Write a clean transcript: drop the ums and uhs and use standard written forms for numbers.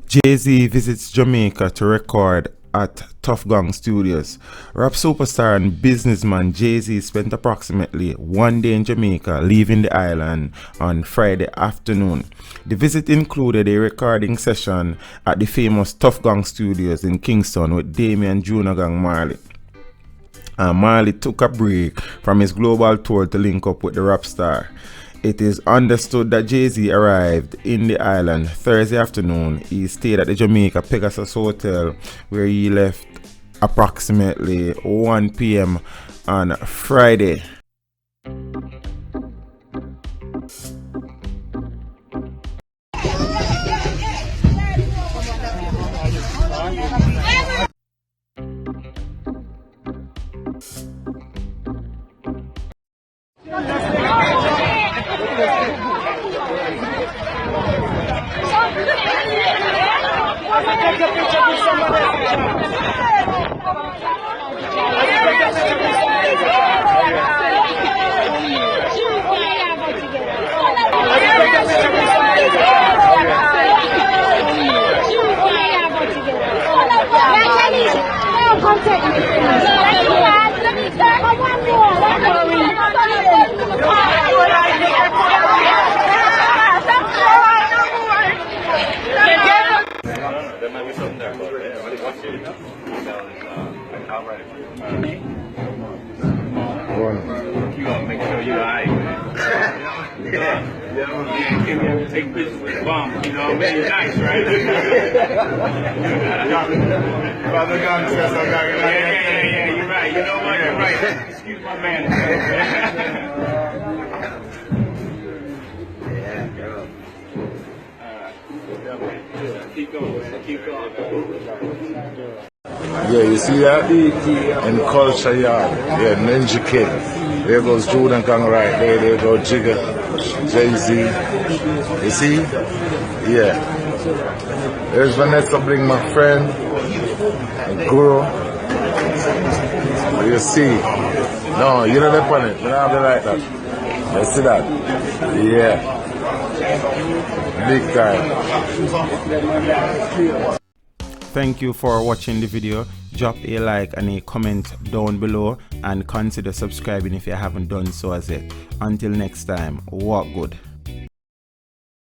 Jay-Z visits Jamaica to record at Tuff Gong Studios. Rap superstar and businessman Jay-Z spent approximately one day in Jamaica, leaving the island on Friday afternoon. The visit included a recording session at the famous Tuff Gong Studios in Kingston with Damian Jr. Gong MARLEY. Marley took a break from his global tour to link up with the rap star. It is understood that Jay-Z arrived in the island Thursday afternoon. He stayed at the Jamaica Pegasus hotel where he left approximately 1 p.m. on Friday. You gotta make sure you're alright, man. Yeah. Take pictures with the bomb, you know what I mean? You're nice, right? Yeah, you're right. You know what? You're right. Excuse my man. Keep going. Keep going. Yeah, you see that? In Culture Yard. Yeah, Ninja Kid. There goes Jordan Kang right there. There goes Jigga, Jay-Z. You see? Yeah. There's Vanessa bring my friend, Guru. You see? No, you don't have it. You don't have it like that. You see that? Yeah. Big time. Thank you for watching the video. Drop a like and a comment down below and consider subscribing if you haven't done so as yet. Until next time, walk good.